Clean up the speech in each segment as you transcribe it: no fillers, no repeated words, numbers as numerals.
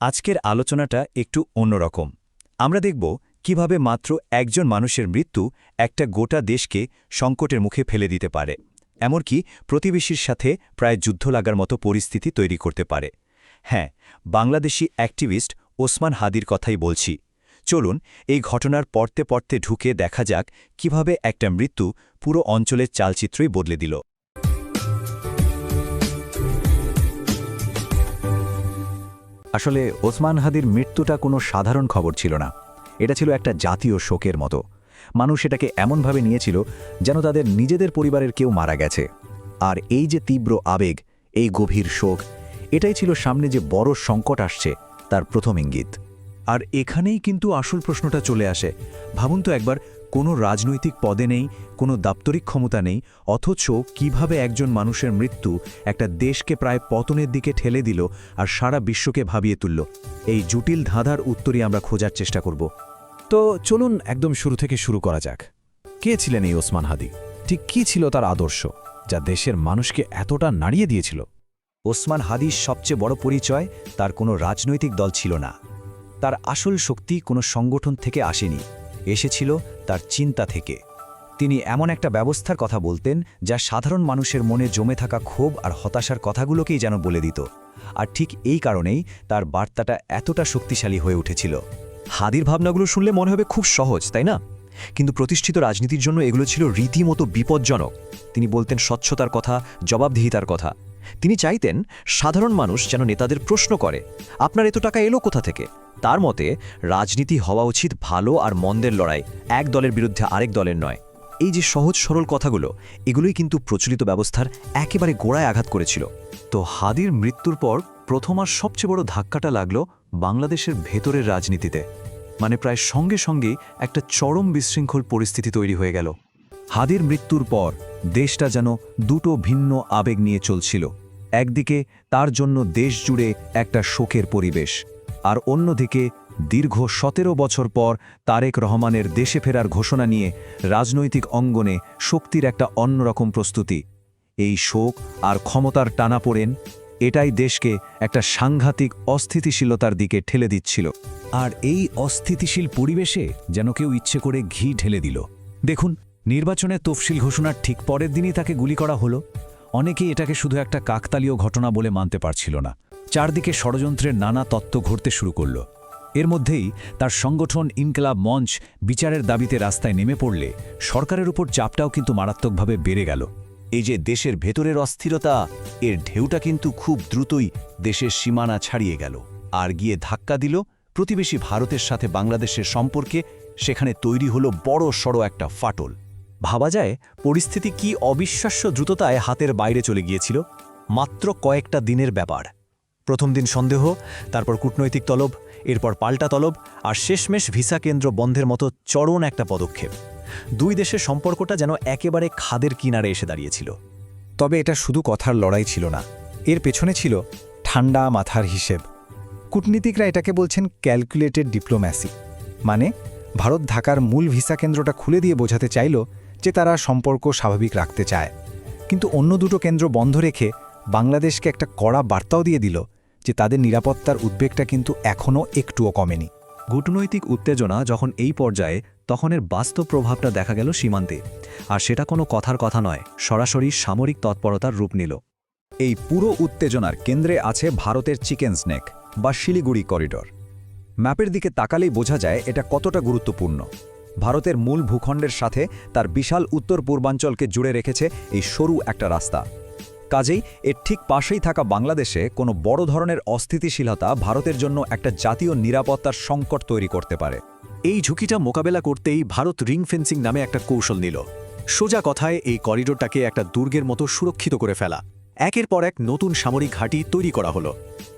আজকের আলোচনাটা একটু অন্যরকম। আমরা দেখব কিভাবে মাত্র একজন মানুষের মৃত্যু একটা গোটা দেশকে সংকটের মুখে ফেলে দিতে পারে, এমনকি প্রতিবেশীর সাথে প্রায় যুদ্ধ লাগার মতো পরিস্থিতি তৈরি করতে পারে। হ্যাঁ, বাংলাদেশি অ্যাক্টিভিস্ট ওসমান হাদির কথাই বলছি। চলুন এই ঘটনার পড়তে পড়তে ঢুকে দেখা যাক কিভাবে একটা মৃত্যু পুরো অঞ্চলের চালচিত্রই বদলে দিল। আসলে ওসমান হাদির মৃত্যুটা কোনো সাধারণ খবর ছিল না। এটা ছিল একটা জাতীয় শোকের মতো। মানুষ এটাকে এমনভাবে নিয়েছিল যেন তাদের নিজেদের পরিবারের কেউ মারা গেছে। আর এই যে তীব্র আবেগ, এই গভীর শোক, এটাই ছিল সামনে যে বড় সংকট আসছে তার প্রথম ইঙ্গিত। আর এখানেই কিন্তু আসল প্রশ্নটা চলে আসে। ভাবুন তো একবার, কোনো রাজনৈতিক পদে নেই, কোনো দাপ্তরিক ক্ষমতা নেই, অথচ কিভাবে একজন মানুষের মৃত্যু একটা দেশকে প্রায় পতনের দিকে ঠেলে দিল আর সারা বিশ্বকে ভাবিয়ে তুলল। এই জটিল ধাঁধার উত্তরই আমরা খোঁজার চেষ্টা করব। তো চলুন একদম শুরু থেকে শুরু করা যাক। কে ছিলেন এই ওসমান হাদি? ঠিক কী ছিল তার আদর্শ, যা দেশের মানুষকে এতটা নাড়িয়ে দিয়েছিল? ওসমান হাদির সবচেয়ে বড় পরিচয় তার কোনো রাজনৈতিক দল ছিল না। তার আসল শক্তি কোনো সংগঠন থেকে আসেনি, এসেছিল তার চিন্তা থেকে। তিনি এমন একটা ব্যবস্থার কথা বলতেন যা সাধারণ মানুষের মনে জমে থাকা ক্ষোভ আর হতাশার কথাগুলোকেই যেন বলে দিত। আর ঠিক এই কারণেই তার বার্তাটা এতটা শক্তিশালী হয়ে উঠেছিল। হাদির ভাবনাগুলো শুনলে মনে হবে খুব সহজ, তাই না? কিন্তু প্রতিষ্ঠিত রাজনীতির জন্য এগুলো ছিল রীতিমতো বিপজ্জনক। তিনি বলতেন স্বচ্ছতার কথা, জবাবদিহিতার কথা। তিনি চাইতেন সাধারণ মানুষ যেন নেতাদের প্রশ্ন করে, আপনার এত টাকা এলো কোথা থেকে? তার মতে রাজনীতি হওয়া উচিত ভালো আর মন্দের লড়াই, এক দলের বিরুদ্ধে আরেক দলের নয়। এই যে সহজ সরল কথাগুলো, এগুলোই কিন্তু প্রচলিত ব্যবস্থার একেবারে গোড়ায় আঘাত করেছিল। তো হাদির মৃত্যুর পর প্রথম আর সবচেয়ে বড় ধাক্কাটা লাগলো বাংলাদেশের ভেতরের রাজনীতিতে। মানে প্রায় সঙ্গে সঙ্গেই একটা চরম বিশৃঙ্খল পরিস্থিতি তৈরি হয়ে গেল। হাদির মৃত্যুর পর দেশটা যেন দুটো ভিন্ন আবেগ নিয়ে চলছিল। একদিকে তার জন্য দেশ জুড়ে একটা শোকের পরিবেশ, আর অন্যদিকে দীর্ঘ ১৭ বছর পর তারেক রহমানের দেশে ফেরার ঘোষণা নিয়ে রাজনৈতিক অঙ্গনে শক্তির একটা অন্যরকম প্রস্তুতি। এই শোক আর ক্ষমতার টানাপোড়েন, এটাই দেশকে একটা সাংঘাতিক অস্থিতিশীলতার দিকে ঠেলে দিচ্ছিল। আর এই অস্থিতিশীল পরিবেশে যেন কেউ ইচ্ছে করে ঘি ঢেলে দিল। দেখুন, নির্বাচনের তফসিল ঘোষণার ঠিক পরের দিনই তাকে গুলি করা হলো। অনেকেই এটাকে শুধু একটা কাকতালীয় ঘটনা বলে মানতে পারছিল না। চারদিকে ষড়যন্ত্রের নানা তত্ত্ব ঘুরতে শুরু করল। এর মধ্যেই তার সংগঠন ইনকিলাব মঞ্চ বিচারের দাবিতে রাস্তায় নেমে পড়লে সরকারের উপর চাপটাও কিন্তু মারাত্মকভাবে বেড়ে গেল। এই যে দেশের ভেতরের অস্থিরতা, এর ঢেউটা কিন্তু খুব দ্রুতই দেশের সীমানা ছাড়িয়ে গেল আর গিয়ে ধাক্কা দিল প্রতিবেশী ভারতের সাথে বাংলাদেশের সম্পর্কে। সেখানে তৈরি হলো বড় সড়ো একটা ফাটল। ভাবা যায় পরিস্থিতি কি অবিশ্বাস্য দ্রুততায় হাতের বাইরে চলে গিয়েছিল। মাত্র কয়েকটা দিনের ব্যাপার। প্রথম দিন সন্দেহ, তারপর কূটনৈতিক তলব, এরপর পাল্টা তলব, আর শেষমেশ ভিসা কেন্দ্র বন্ধের মতো চরম একটা পদক্ষেপ। দুই দেশের সম্পর্কটা যেন একেবারে খাদের কিনারে এসে দাঁড়িয়েছিল। তবে এটা শুধু কথার লড়াই ছিল না, এর পেছনে ছিল ঠান্ডা মাথার হিসেব। কূটনীতিকরা এটাকে বলছেন ক্যালকুলেটেড ডিপ্লোম্যাসি। মানে ভারত ঢাকার মূল ভিসা কেন্দ্রটা খুলে দিয়ে বোঝাতে চাইল যে তারা সম্পর্ক স্বাভাবিক রাখতে চায়, কিন্তু অন্য দুটো কেন্দ্র বন্ধ রেখে বাংলাদেশকে একটা কড়া বার্তাও দিয়ে দিল যে তাদের নিরাপত্তার উদ্বেগটা কিন্তু এখনও একটুও কমেনি। কূটনৈতিক উত্তেজনা যখন এই পর্যায়ে, তখন এর বাস্তব প্রভাবটা দেখা গেল সীমান্তে। আর সেটা কোনো কথার কথা নয়, সরাসরি সামরিক তৎপরতার রূপ নিল। এই পুরো উত্তেজনার কেন্দ্রে আছে ভারতের চিকেন স্নেক বা শিলিগুড়ি করিডর। ম্যাপের দিকে তাকালেই বোঝা যায় এটা কতটা গুরুত্বপূর্ণ। ভারতের মূল ভূখণ্ডের সাথে তার বিশাল উত্তর পূর্বাঞ্চলকে জুড়ে রেখেছে এই সরু একটা রাস্তা। কাজেই এর ঠিক পাশেই থাকা বাংলাদেশে কোনো বড় ধরনের অস্থিতিশীলতা ভারতের জন্য একটা জাতীয় নিরাপত্তার সংকট তৈরি করতে পারে। এই ঝুঁকিটা মোকাবেলা করতেই ভারত রিং ফেন্সিং নামে একটা কৌশল নিল। সোজা কথায় এই করিডোরটাকে একটা দুর্গের মতো সুরক্ষিত করে ফেলা। একের পর এক নতুন সামরিক ঘাঁটি তৈরি করা হলো।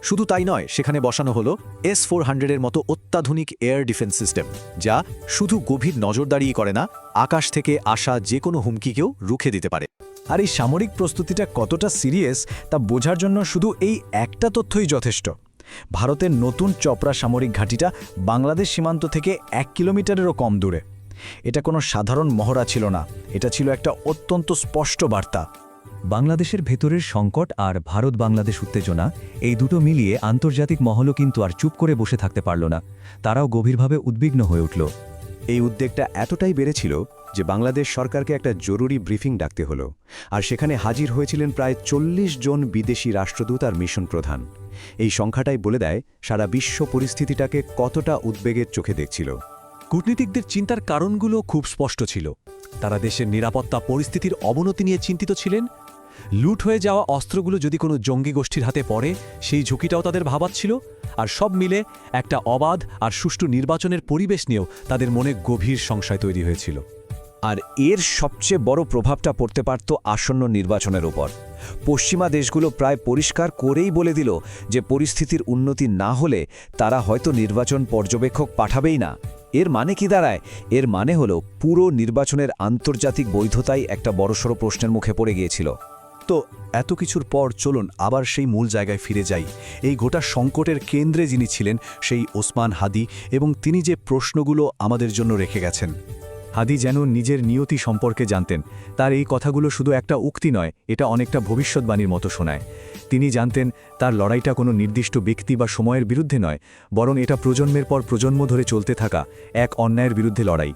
শুধু তাই নয়, সেখানে বসানো হলো S-400-এর মতো অত্যাধুনিক এয়ার ডিফেন্স সিস্টেম, যা শুধু গভীর নজরদারিই করে না, আকাশ থেকে আসা যে কোনো হুমকিকেও রুখে দিতে পারে। আর এই সামরিক প্রস্তুতিটা কতটা সিরিয়াস তা বোঝার জন্য শুধু এই একটা তথ্যই যথেষ্ট। ভারতের নতুন চপড়া সামরিক ঘাঁটিটা বাংলাদেশ সীমান্ত থেকে 1 কিলোমিটারেরও কম দূরে। এটা কোনো সাধারণ মহড়া ছিল না, এটা ছিল একটা অত্যন্ত স্পষ্ট বার্তা। বাংলাদেশের ভেতরের সংকট আর ভারত বাংলাদেশ উত্তেজনা এই দুটো মিলিয়ে আন্তর্জাতিক মহলও কিন্তু আর চুপ করে বসে থাকতে পারল না, তারাও গভীরভাবে উদ্বিগ্ন হয়ে উঠল। এই উদ্বেগটা এতটাই বেড়েছিল যে বাংলাদেশ সরকারকে একটা জরুরি ব্রিফিং ডাকতে হলো, আর সেখানে হাজির হয়েছিলেন প্রায় ৪০ জন বিদেশি রাষ্ট্রদূত আর মিশন প্রধান। এই সংখ্যাটাই বলে দেয় সারা বিশ্ব পরিস্থিতিটাকে কতটা উদ্বেগের চোখে দেখছিল। কূটনীতিকদের চিন্তার কারণগুলো খুব স্পষ্ট ছিল। তারা দেশের নিরাপত্তা পরিস্থিতির অবনতি নিয়ে চিন্তিত ছিলেন। লুট হয়ে যাওয়া অস্ত্রগুলো যদি কোনো জঙ্গি গোষ্ঠীর হাতে পড়ে, সেই ঝুঁকিটাও তাদের ভাবাচ্ছিল। আর সব মিলে একটা অবাধ আর সুষ্ঠু নির্বাচনের পরিবেশ নিয়েও তাদের মনে গভীর সংশয় তৈরি হয়েছিল। আর এর সবচেয়ে বড় প্রভাবটা পড়তে পারত আসন্ন নির্বাচনের উপর। পশ্চিমা দেশগুলো প্রায় পরিষ্কার করেই বলে দিল যে পরিস্থিতির উন্নতি না হলে তারা হয়তো নির্বাচন পর্যবেক্ষক পাঠাবেই না। এর মানে কি দাঁড়ায়? এর মানে হলো পুরো নির্বাচনের আন্তর্জাতিক বৈধতাই একটা বড়সড় প্রশ্নের মুখে পড়ে গিয়েছিল। তো এত কিছুর পর চলুন আবার সেই মূল জায়গায় ফিরে যাই। এই গোটা সংকটের কেন্দ্রে যিনি ছিলেন সেই ওসমান হাদি, এবং তিনি যে প্রশ্নগুলো আমাদের জন্য রেখে গেছেন। হাদি যেন নিজের নিয়তি সম্পর্কে জানতেন। তার এই কথাগুলো শুধু একটা উক্তি নয়, এটা অনেকটা ভবিষ্যৎবাণীর মতো শোনায়। তিনি জানতেন তার লড়াইটা কোনো নির্দিষ্ট ব্যক্তি বা সময়ের বিরুদ্ধে নয়, বরং এটা প্রজন্মের পর প্রজন্ম ধরে চলতে থাকা এক অন্যায়ের বিরুদ্ধে লড়াই।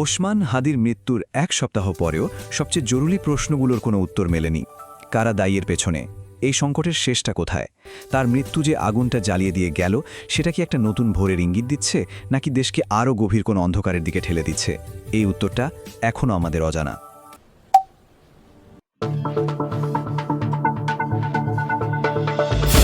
ওসমান হাদির মৃত্যুর এক সপ্তাহ পরেও সবচেয়ে জরুরি প্রশ্নগুলোর কোনো উত্তর মেলেনি। কারা দায়ীর পেছনে? এই সংকটের শেষটা কোথায়? তার মৃত্যু যে আগুনটা জ্বালিয়ে দিয়ে গেল, সেটা কি একটা নতুন ভোরের ইঙ্গিত দিচ্ছে, নাকি দেশকে আরও গভীর কোনো অন্ধকারের দিকে ঠেলে দিচ্ছে? এই উত্তরটা এখনও আমাদের অজানা।